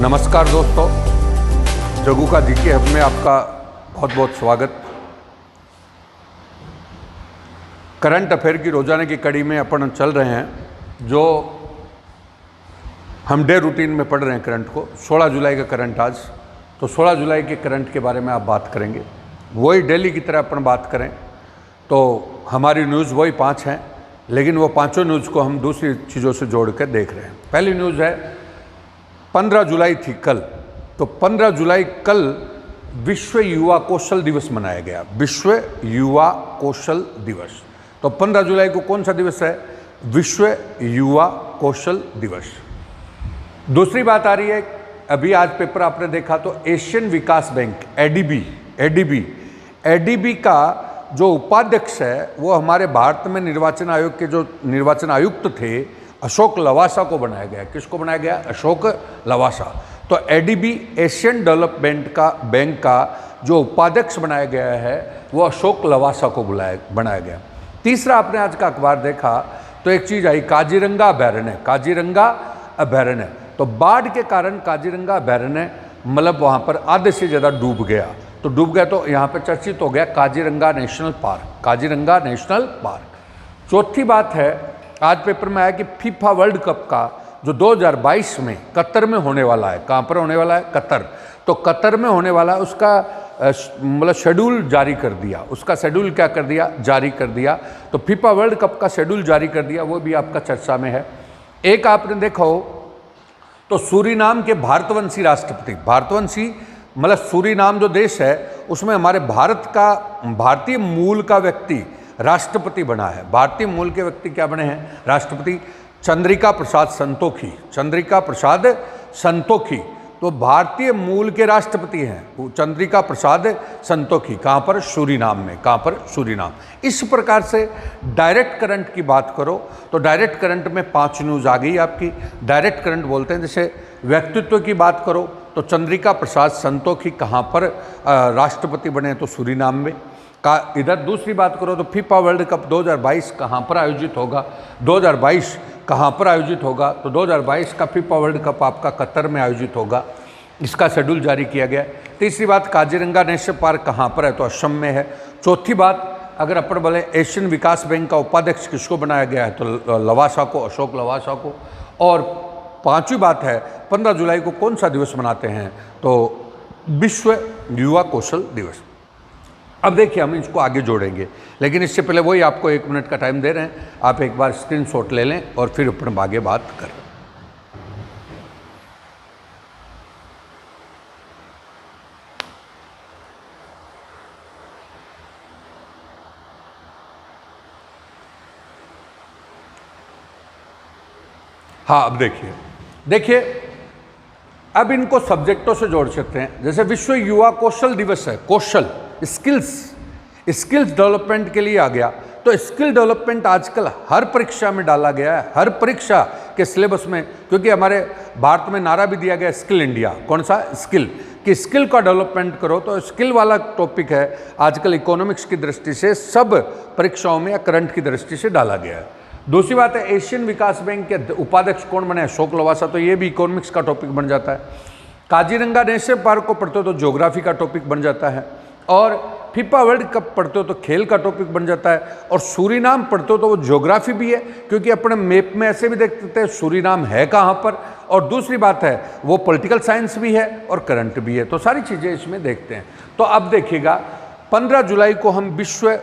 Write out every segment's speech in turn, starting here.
नमस्कार दोस्तों, जगू का जीके हब में आपका बहुत बहुत स्वागत। करंट अफेयर की रोजाना की कड़ी में अपन चल रहे हैं, जो हम डे रूटीन में पढ़ रहे हैं करंट को। 16 जुलाई का करंट आज, तो 16 जुलाई के करंट के बारे में आप बात करेंगे। वही डेली की तरह अपन बात करें तो हमारी न्यूज़ वही 5 हैं, लेकिन वो पांचों न्यूज़ को हम दूसरी चीज़ों से जोड़ कर देख रहे हैं। पहली न्यूज़ है 15 जुलाई थी कल, तो 15 जुलाई कल विश्व युवा कौशल दिवस मनाया गया। विश्व युवा कौशल दिवस, तो 15 जुलाई को कौन सा दिवस है? विश्व युवा कौशल दिवस। दूसरी बात आ रही है, अभी आज पेपर आपने देखा तो एशियन विकास बैंक एडीबी का जो उपाध्यक्ष है वो हमारे भारत में निर्वाचन आयोग के जो निर्वाचन आयुक्त थे अशोक लवासा को बनाया गया। किसको बनाया गया? अशोक लवासा। तो एडीबी एशियन डेवलपमेंट बैंक का जो उपाध्यक्ष बनाया गया है वो अशोक लवासा को बनाया गया। तीसरा, आपने आज का अखबार देखा तो एक चीज़ आई, काजीरंगा अभयारण्य। तो बाढ़ के कारण काजीरंगा अभयारण्य मतलब वहाँ पर आधे से ज़्यादा डूब गया। तो यहाँ पे चर्चित हो गया काजीरंगा नेशनल पार्क। चौथी बात है, आज पेपर में आया कि फीफा वर्ल्ड कप का जो 2022 में कतर में होने वाला है। कहाँ पर होने वाला है? कतर। तो कतर में होने वाला है, उसका मतलब शेड्यूल जारी कर दिया। उसका शेड्यूल क्या कर दिया? जारी कर दिया। तो फीफा वर्ल्ड कप का शेड्यूल जारी कर दिया, वो भी आपका चर्चा में है। एक आपने देखा हो तो सूरीनाम के भारतवंशी राष्ट्रपति, भारतवंशी मतलब सूरीनाम जो देश है उसमें हमारे भारतीय मूल का व्यक्ति राष्ट्रपति बना है। भारतीय मूल के व्यक्ति क्या बने हैं? राष्ट्रपति। चंद्रिका प्रसाद संतोखी तो भारतीय मूल के राष्ट्रपति हैं चंद्रिका प्रसाद संतोखी। कहाँ पर? सूरीनाम में। कहाँ पर? सूरीनाम। इस प्रकार से डायरेक्ट करंट की बात करो तो डायरेक्ट करंट में 5 न्यूज़ आ गई आपकी। डायरेक्ट करंट बोलते हैं। जैसे व्यक्तित्व की बात करो तो चंद्रिका प्रसाद संतोखी कहाँ पर राष्ट्रपति बने? तो सूरीनाम में। इधर दूसरी बात करो तो फीफा वर्ल्ड कप 2022 कहाँ पर आयोजित होगा? 2022 कहाँ पर आयोजित होगा? तो 2022 का फीफा वर्ल्ड कप आपका कतर में आयोजित होगा। इसका शेड्यूल जारी किया गया। तीसरी बात, काजीरंगा नेशनल पार्क कहाँ पर है? तो असम में है। चौथी बात, अगर अपन बोले एशियन विकास बैंक का उपाध्यक्ष किसको बनाया गया है? तो लवासा को, अशोक लवासा को। और पांचवी बात है 15 जुलाई को कौन सा दिवस मनाते हैं? तो विश्व युवा कौशल दिवस। अब देखिए हम इसको आगे जोड़ेंगे, लेकिन इससे पहले वही आपको 1 मिनट का टाइम दे रहे हैं। आप एक बार स्क्रीनशॉट ले लें और फिर अपन आगे बात करें। हाँ, अब देखिए अब इनको सब्जेक्टों से जोड़ सकते हैं। जैसे विश्व युवा कौशल दिवस है, कौशल स्किल्स डेवलपमेंट के लिए आ गया। तो स्किल डेवलपमेंट आजकल हर परीक्षा में डाला गया है, हर परीक्षा के सिलेबस में, क्योंकि हमारे भारत में नारा भी दिया गया स्किल इंडिया। कौन सा? स्किल, कि स्किल का डेवलपमेंट करो। तो स्किल वाला टॉपिक है आजकल इकोनॉमिक्स की दृष्टि से सब परीक्षाओं में या करंट की दृष्टि से डाला गया है। दूसरी बात है, एशियन विकास बैंक के उपाध्यक्ष कौन बने? अशोक लवासा। तो ये भी इकोनॉमिक्स का टॉपिक बन जाता है। काजीरंगा नेशनल पार्क को पढ़ते हो तो ज्योग्राफी का टॉपिक बन जाता है। और फीफा वर्ल्ड कप पढ़ते हो तो खेल का टॉपिक बन जाता है। और सूरीनाम पढ़ते हो तो वो ज्योग्राफी भी है, क्योंकि अपने मैप में ऐसे भी देख सकते हैं सूरीनाम है कहाँ पर। और दूसरी बात है वो पॉलिटिकल साइंस भी है और करंट भी है। तो सारी चीज़ें इसमें देखते हैं। तो अब देखिएगा 15 जुलाई को हम विश्व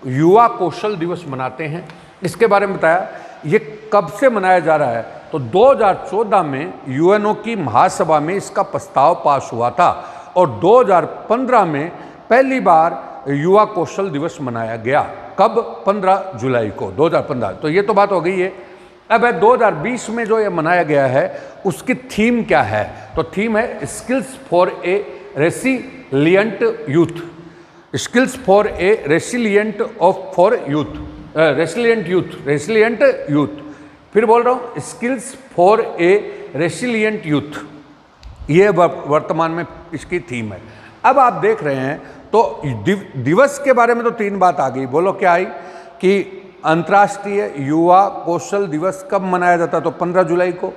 युवा कौशल दिवस मनाते हैं। इसके बारे में बताया, ये कब से मनाया जा रहा है? तो 2014 में यूएनओ की महासभा में इसका प्रस्ताव पास हुआ था और 2015 में पहली बार युवा कौशल दिवस मनाया गया। कब? 15 जुलाई को 2015। तो ये तो बात हो गई है। अब है 2020 में जो ये मनाया गया है उसकी थीम क्या है? तो थीम है skills for a resilient youth. Skills for a resilient youth. फिर बोल रहा हूँ, skills for a resilient youth, ये वर्तमान में इसकी थीम है। अब आप देख रहे हैं तो दिवस के बारे में तो 3 बात आ गई। बोलो क्या आई? कि अंतर्राष्ट्रीय युवा कौशल दिवस कब मनाया जाता है? तो 15 जुलाई को।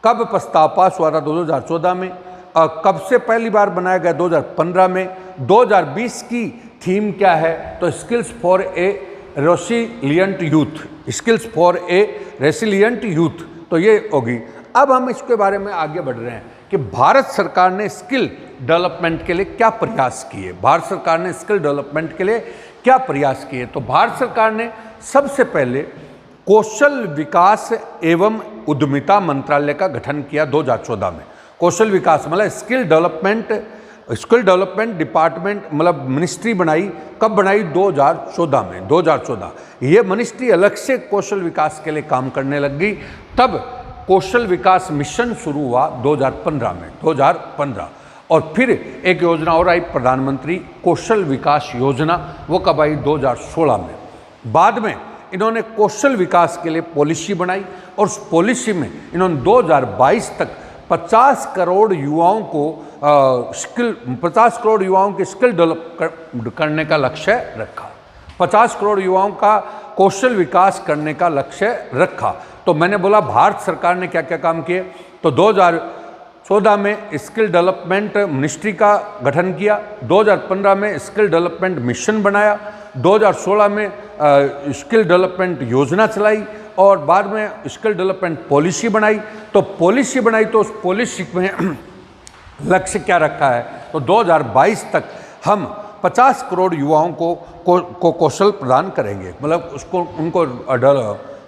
कब प्रस्ताव पास हुआ था 2014 में, कब से पहली बार बनाया गया 2015 में। 2020 की थीम क्या है, तो skills for a resilient youth, skills for a resilient youth, तो ये होगी। अब हम इसके बारे में आगे बढ़ रहे हैं कि भारत सरकार ने स्किल डेवलपमेंट के लिए क्या प्रयास किए, भारत सरकार ने स्किल डेवलपमेंट के लिए क्या प्रयास किए। तो भारत सरकार ने सबसे पहले कौशल विकास एवं उद्यमिता मंत्रालय का गठन किया 2014 में। कौशल विकास मतलब स्किल डेवलपमेंट डिपार्टमेंट मतलब मिनिस्ट्री बनाई, कब बनाई, 2014 में। 2014 ये मिनिस्ट्री अलग से कौशल विकास के लिए काम करने लग गई। तब कौशल विकास मिशन शुरू हुआ 2015 में, 2015। और फिर एक योजना और आई, प्रधानमंत्री कौशल विकास योजना, वो कब आई, 2016 में। बाद में इन्होंने कौशल विकास के लिए पॉलिसी बनाई और उस पॉलिसी में इन्होंने 2022 तक 50 करोड़ युवाओं की स्किल डेवलप करने का लक्ष्य रखा। 50 करोड़ युवाओं का कौशल विकास करने का लक्ष्य रखा। तो मैंने बोला भारत सरकार ने क्या क्या काम किए, तो 2014 में स्किल डेवलपमेंट मिनिस्ट्री का गठन किया, 2015 में स्किल डेवलपमेंट मिशन बनाया, 2016 में स्किल डेवलपमेंट योजना चलाई और बाद में स्किल डेवलपमेंट पॉलिसी बनाई। तो पॉलिसी बनाई तो उस पॉलिसी में लक्ष्य क्या रखा है, तो 2022 तक हम 50 करोड़ युवाओं को कौशल प्रदान करेंगे, मतलब उनको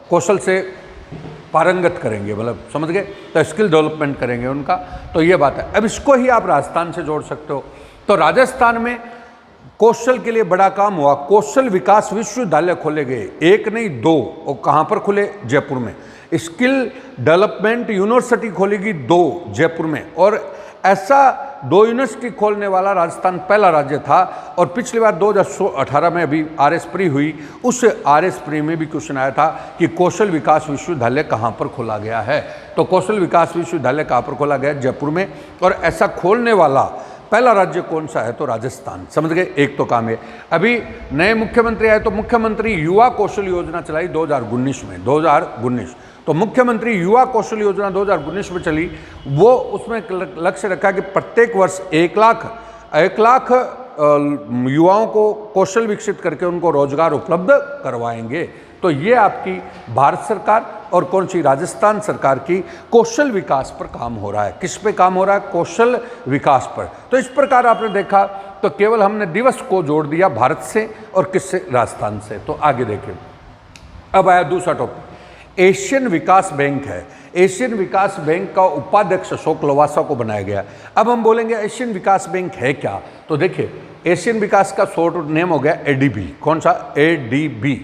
कौशल से पारंगत करेंगे, मतलब समझ गए, तो स्किल डेवलपमेंट करेंगे उनका। तो ये बात है। अब इसको ही आप राजस्थान से जोड़ सकते हो। तो राजस्थान में कौशल के लिए बड़ा काम हुआ, कौशल विकास विश्वविद्यालय खोले गए, एक नहीं 2। और कहाँ पर खुले, जयपुर में। स्किल डेवलपमेंट यूनिवर्सिटी खोलेगी 2 जयपुर में। और ऐसा 2 यूनिवर्सिटी खोलने वाला राजस्थान पहला राज्य था। और पिछली बार 2018 में अभी RS प्री हुई, उस RS प्री में भी क्वेश्चन आया था कि कौशल विकास विश्वविद्यालय कहाँ पर खोला गया है। तो कौशल विकास विश्वविद्यालय कहाँ पर खोला गया, जयपुर में। और ऐसा खोलने वाला पहला राज्य कौन सा है, तो राजस्थान। समझ गए, एक तो काम है। अभी नए मुख्यमंत्री आए तो मुख्यमंत्री युवा कौशल योजना चलाई 2019 में, 2019। तो मुख्यमंत्री युवा कौशल योजना 2019 में चली, वो उसमें लक्ष्य रखा कि प्रत्येक वर्ष 1 लाख युवाओं को कौशल विकसित करके उनको रोजगार उपलब्ध करवाएंगे। तो ये आपकी भारत सरकार और कौन सी, राजस्थान सरकार की कौशल विकास पर काम हो रहा है। किस पे काम हो रहा है, कौशल विकास पर। तो इस प्रकार आपने देखा, तो केवल हमने दिवस को जोड़ दिया भारत से और किससे, राजस्थान से। तो आगे देखें, अब आया दूसरा टॉपिक, एशियन विकास बैंक है। एशियन विकास बैंक का उपाध्यक्ष अशोक लवासा को बनाया गया। अब हम बोलेंगे एशियन विकास बैंक है क्या, तो देखिए एशियन विकास का शॉर्ट नेम हो गया ADB। कौन सा, ADB,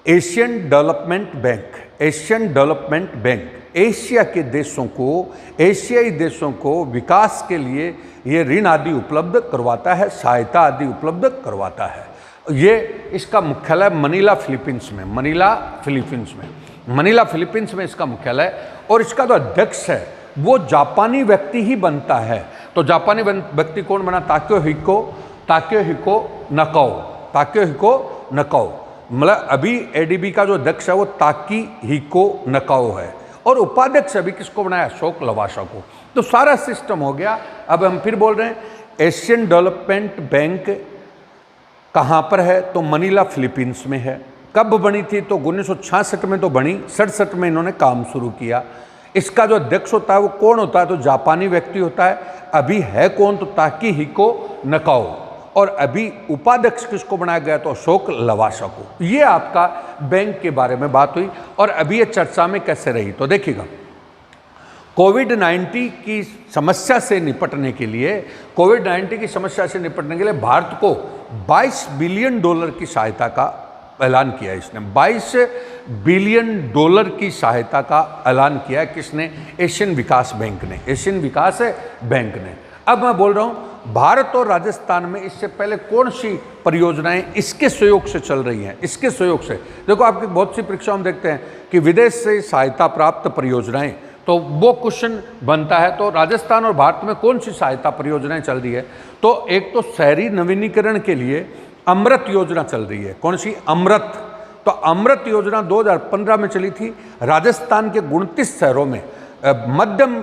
Asian development bank. Asian development bank Asia के देशों को, एशियाई देशों को विकास के लिए ये ऋण आदि उपलब्ध करवाता है, सहायता आदि उपलब्ध करवाता है। ये इसका मुख्यालय मनीला फिलीपींस में, मनीला फिलीपींस में इसका मुख्यालय। और इसका जो अध्यक्ष है वो जापानी व्यक्ति ही बनता है। तो जापानी व्यक्ति कौन बना, ताकेहिको नकाओ। मतलब अभी ADB का जो अध्यक्ष है वो ताकेहिको नकाओ है। और उपाध्यक्ष अभी किसको बनाया, अशोक लवासा को। तो सारा सिस्टम हो गया। अब हम फिर बोल रहे हैं एशियन डेवलपमेंट बैंक कहाँ पर है, तो मनीला फिलीपींस में है। कब बनी थी, तो 1966 में तो बनी, 67 में इन्होंने काम शुरू किया। इसका जो अध्यक्ष होता है वो कौन होता है, तो जापानी व्यक्ति होता है। अभी है कौन, तो ताकेहिको नकाओ। और अभी उपाध्यक्ष किसको बनाया गया, तो अशोक लवासा को। ये आपका बैंक के बारे में बात हुई। और अभी ये चर्चा में कैसे रही, तो देखिएगा, कोविड-19 की समस्या से निपटने के लिए, भारत को $22 बिलियन की सहायता का ऐलान किया इसने। $22 बिलियन की सहायता का ऐलान किया किसने, एशियन विकास बैंक ने, एशियन विकास बैंक ने। अब मैं बोल रहा हूँ भारत और राजस्थान में इससे पहले कौन सी परियोजनाएं इसके सहयोग से चल रही हैं, इसके सहयोग से। देखो आपकी बहुत सी परीक्षाओं में देखते हैं कि विदेश से सहायता प्राप्त परियोजनाएं, तो वो क्वेश्चन बनता है। तो राजस्थान और भारत में कौन सी सहायता परियोजनाएं चल रही है, तो एक तो शहरी नवीनीकरण के लिए अमृत योजना चल रही है। कौन सी, अमृत। तो अमृत योजना 2015 में चली थी। राजस्थान के 29 शहरों में मध्यम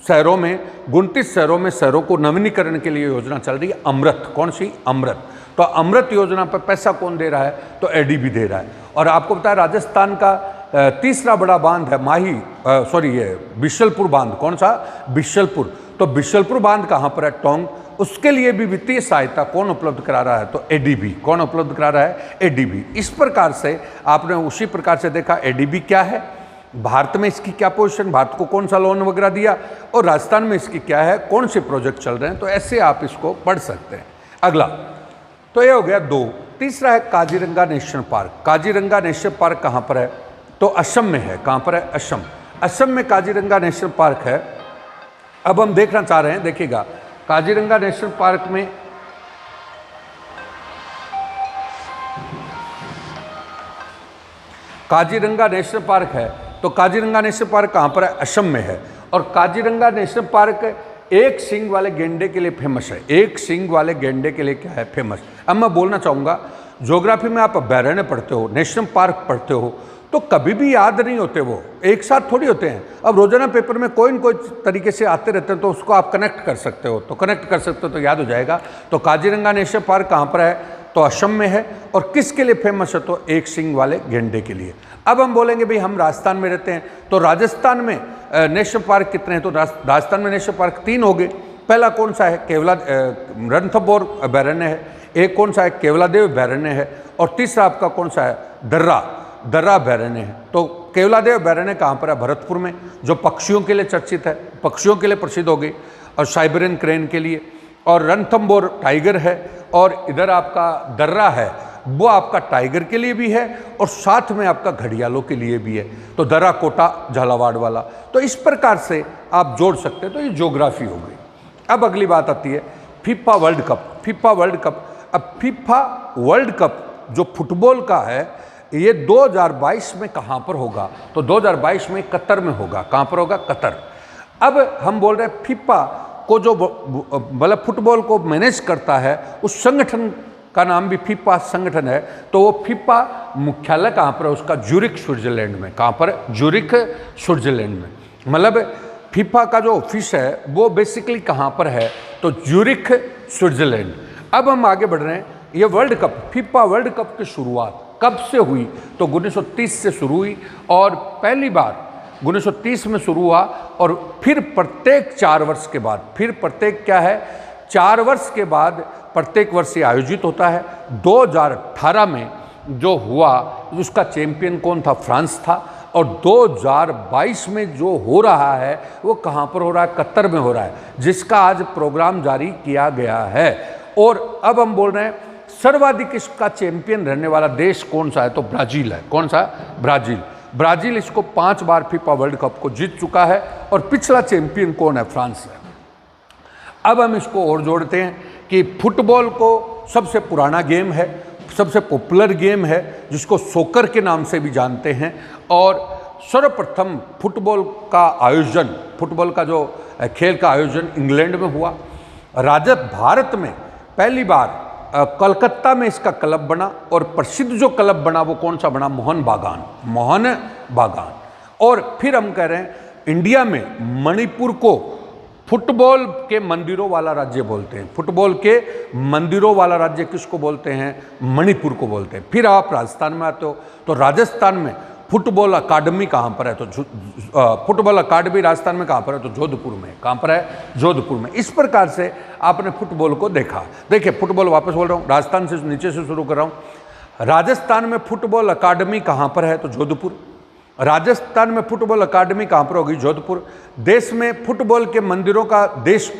शहरों में 29 शहरों में शहरों को नवीनीकरण के लिए योजना चल रही है अमृत। कौन सी? अमृत। तो अमृत योजना पर पैसा कौन दे रहा है? तो एडीबी दे रहा है। और आपको पता है राजस्थान का तीसरा बड़ा बांध है ये बिशलपुर बांध। कौन सा? बिशलपुर। तो बिशलपुर बांध कहाँ पर है? टोंक। उसके लिए भी वित्तीय सहायता कौन उपलब्ध करा रहा है? तो एडीबी। कौन उपलब्ध करा रहा है? एडीबी। इस प्रकार से आपने उसी प्रकार से देखा एडीबी क्या है, भारत में इसकी क्या पोजीशन, भारत को कौन सा लोन वगैरह दिया, और राजस्थान में इसकी क्या है, कौन से प्रोजेक्ट चल रहे हैं। तो ऐसे आप इसको पढ़ सकते हैं। अगला तो ये हो गया 2। तीसरा है Kaziranga national park. Kaziranga national park कहाँ पर है? तो असम में है। कहाँ पर है? असम। असम में काजीरंगा नेशनल पार्क है। अब हम देखना चाह रहे हैं, देखिएगा काजीरंगा नेशनल पार्क में काजीरंगा नेशनल पार्क है। तो काजीरंगा नेशनल पार्क कहाँ पर है? असम में है। और काजीरंगा नेशनल पार्क एक सींग वाले गेंडे के लिए फेमस है। एक सींग वाले गेंडे के लिए क्या है? फेमस। अब मैं बोलना चाहूँगा, ज्योग्राफी में आप अभ्यारण्य पढ़ते हो, नेशनल पार्क पढ़ते हो, तो कभी भी याद नहीं होते, वो एक साथ थोड़ी होते हैं। अब रोजाना पेपर में कोई न कोई तरीके से आते रहते हैं, तो उसको आप कनेक्ट कर सकते हो, तो याद हो जाएगा। तो काजीरंगा नेशनल पार्क कहाँ पर है? तो असम में है। और किसके लिए फेमस है? तो एक सींग वाले गेंडे के लिए। अब हम बोलेंगे भाई हम राजस्थान में रहते हैं, तो राजस्थान में नेशनल पार्क कितने हैं? तो राजस्थान में नेशनल पार्क 3 हो गए। पहला कौन सा है? केवला रणथंभौर अभ्यारण्य है। एक कौन सा है? केवलादेव अभ्यारण्य है। और तीसरा आपका कौन सा है? दर्रा अभ्यारण्य है। तो केवलादेव अभ्यारण्य कहाँ पर है? भरतपुर में, जो पक्षियों के लिए चर्चित है, पक्षियों के लिए प्रसिद्ध हो गई, और साइबेरियन क्रेन के लिए। और रणथंभौर टाइगर है। और इधर आपका दर्रा है, वो आपका टाइगर के लिए भी है और साथ में आपका घड़ियालों के लिए भी है। तो दर्रा कोटा झालावाड़ वाला। तो इस प्रकार से आप जोड़ सकते हैं। तो ये ज्योग्राफी हो गई। अब अगली बात आती है FIFA world cup. FIFA world cup. अब फीफा वर्ल्ड कप जो फुटबॉल का है, ये 2022 में कहाँ पर होगा? तो 2022 में कतर में होगा। कहाँ पर होगा? कतर। अब हम बोल रहे हैं फीफा को जो मतलब फुटबॉल को मैनेज करता है, उस संगठन का नाम भी फीफा संगठन है। तो वो फीफा मुख्यालय कहाँ पर है? उसका ज्यूरिख स्विट्जरलैंड में। कहाँ पर? ज्यूरिख स्विट्जरलैंड में। मतलब फीफा का जो ऑफिस है वो बेसिकली कहाँ पर है? तो ज्यूरिख स्विट्जरलैंड। अब हम आगे बढ़ रहे हैं। ये world cup, FIFA world cup की शुरुआत कब से हुई? तो 1930 से शुरू हुई। और पहली बार 1930 में शुरू हुआ, और फिर प्रत्येक 4 वर्ष के बाद, फिर प्रत्येक क्या है? 4 वर्ष के बाद प्रत्येक वर्ष ये आयोजित होता है। 2018 में जो हुआ उसका चैंपियन कौन था? फ्रांस था। और 2022 में जो हो रहा है वो कहाँ पर हो रहा है? कतर में हो रहा है, जिसका आज प्रोग्राम जारी किया गया है। और अब हम बोल रहे हैं सर्वाधिक इसका चैंपियन रहने वाला देश कौन सा है? तो ब्राज़ील है। कौन सा? ब्राज़ील। ब्राज़ील इसको 5 बार फीफा वर्ल्ड कप को जीत चुका है। और पिछला चैंपियन कौन है? फ्रांस है। अब हम इसको और जोड़ते हैं कि फुटबॉल को सबसे पुराना गेम है, सबसे पॉपुलर गेम है, जिसको सोकर के नाम से भी जानते हैं। और सर्वप्रथम फुटबॉल का आयोजन, फुटबॉल का जो खेल का आयोजन इंग्लैंड में हुआ। भारत में पहली बार कलकत्ता में इसका क्लब बना, और प्रसिद्ध जो क्लब बना वो कौन सा बना? मोहन बागान। और फिर हम कह रहे हैं इंडिया में मणिपुर को फुटबॉल के मंदिरों वाला राज्य बोलते हैं। फुटबॉल के मंदिरों वाला राज्य किसको बोलते हैं? मणिपुर को बोलते हैं। फिर आप राजस्थान में आते हो, तो राजस्थान में फुटबॉल अकादमी कहाँ पर है? तो फुटबॉल अकादमी राजस्थान में कहाँ पर है? तो जोधपुर में। कहाँ पर है? जोधपुर में। इस प्रकार से आपने फुटबॉल को देखा। देखिए फुटबॉल, वापस बोल रहा हूँ, राजस्थान से नीचे से शुरू कर रहा हूँ। राजस्थान में फुटबॉल अकादमी कहाँ पर है? तो जोधपुर। राजस्थान में फुटबॉल अकादमी कहाँ पर होगी? जोधपुर। देश में फुटबॉल के मंदिरों का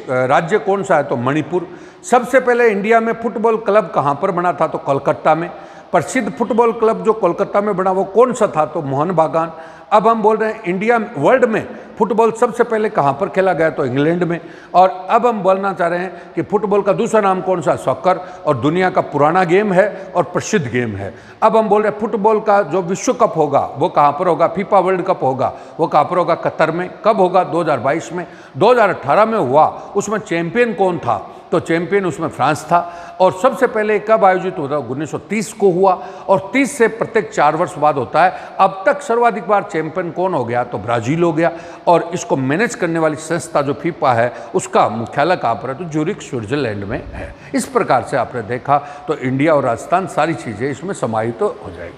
राज्य कौन सा है? तो मणिपुर। सबसे पहले इंडिया में फुटबॉल क्लब कहाँ पर बना था? तो कोलकाता में। प्रसिद्ध फुटबॉल क्लब जो कोलकाता में बना वो कौन सा था? तो मोहन बागान। अब हम बोल रहे हैं इंडिया वर्ल्ड में फुटबॉल सबसे पहले कहाँ पर खेला गया? तो इंग्लैंड में। और अब हम बोलना चाह रहे हैं कि फुटबॉल का दूसरा नाम कौन सा? सॉकर। और दुनिया का पुराना गेम है और प्रसिद्ध गेम है। अब हम बोल रहे हैं फुटबॉल का जो विश्व कप होगा वो कहाँ पर होगा? फीफा वर्ल्ड कप होगा, वो कहाँ पर होगा? कतर में। कब होगा? 2022 में। 2018 में हुआ, उसमें चैंपियन कौन था? तो चैंपियन उसमें फ्रांस था। और सबसे पहले कब आयोजित होता है? 1930 को हुआ, और 30 से प्रत्येक 4 वर्ष बाद होता है। अब तक सर्वाधिक बार चैंपियन कौन हो गया? तो ब्राज़ील हो गया। और इसको मैनेज करने वाली संस्था जो फीफा है, उसका मुख्यालय कहाँ पर है? तो ज्यूरिख स्विट्जरलैंड में है। इस प्रकार से आपने देखा तो इंडिया और राजस्थान सारी चीज़ें इसमें समाहित हो जाएगी।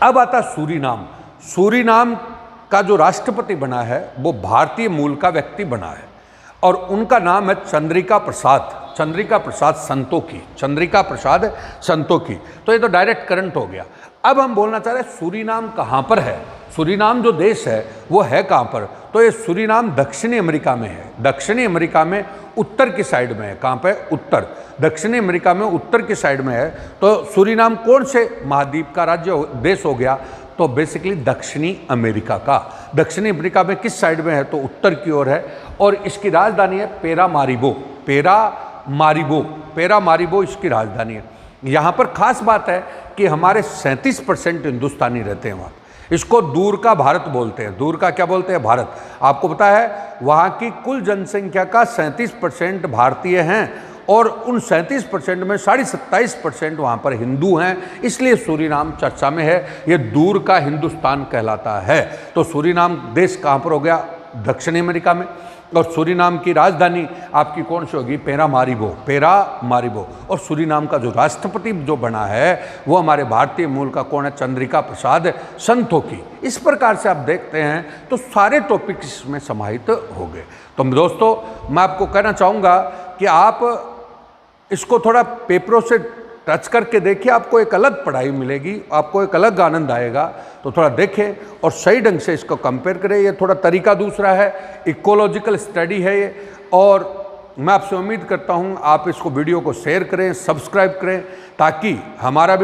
अब आता सूरीनाम। सूरीनाम का जो राष्ट्रपति बना है वो भारतीय मूल का व्यक्ति बना है, और उनका नाम है चंद्रिका प्रसाद संतोखी। चंद्रिका प्रसाद संतोखी। तो ये तो डायरेक्ट करंट हो गया। अब हम बोलना चाह रहे हैं सूरीनाम कहाँ पर है। सूरीनाम जो देश है वो है कहाँ पर? तो ये सूरीनाम दक्षिणी अमेरिका में है। दक्षिणी अमेरिका में उत्तर की साइड में है। कहाँ पे? उत्तर। दक्षिणी अमेरिका में उत्तर की साइड में है। तो सूरीनाम कौन से महाद्वीप का देश हो गया? तो बेसिकली दक्षिणी अमेरिका का। दक्षिणी अमेरिका में किस साइड में है? तो उत्तर की ओर है। और इसकी राजधानी है पेरामारिबो इसकी राजधानी है। यहाँ पर खास बात है कि हमारे 37% हिंदुस्तानी रहते हैं वहाँ। इसको दूर का भारत बोलते हैं। दूर का क्या बोलते हैं? भारत। आपको पता है वहाँ की कुल जनसंख्या का 37% भारतीय हैं, और उन 37% में 27.5% वहाँ पर हिंदू हैं। इसलिए सूरीनाम चर्चा में है। ये दूर का हिंदुस्तान कहलाता है। तो सूरीनाम देश कहाँ पर हो गया? दक्षिणी अमेरिका में। और सूरीनाम की राजधानी आपकी कौन सी होगी? पेरामारिबो। और सूरीनाम का जो राष्ट्रपति जो बना है वो हमारे भारतीय मूल का कौन है? चंद्रिका प्रसाद संतोखी। इस प्रकार से आप देखते हैं तो सारे टॉपिक्स इसमें समाहित हो गए। तो दोस्तों, मैं आपको कहना चाहूँगा कि आप इसको थोड़ा पेपरों से टच करके देखिए, आपको एक अलग पढ़ाई मिलेगी, आपको एक अलग आनंद आएगा। तो थोड़ा देखें और सही ढंग से इसको कंपेयर करें। ये थोड़ा तरीका दूसरा है, इकोलॉजिकल स्टडी है ये। और मैं आपसे उम्मीद करता हूँ आप इसको वीडियो को शेयर करें, सब्सक्राइब करें, ताकि हमें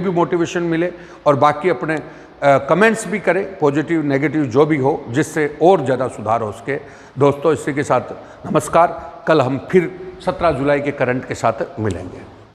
भी मोटिवेशन मिले, और बाकी अपने कमेंट्स भी करें, पॉजिटिव नेगेटिव जो भी हो, जिससे और ज़्यादा सुधार हो सके। दोस्तों, इसी के साथ नमस्कार। कल हम फिर 17 जुलाई के करंट के साथ मिलेंगे।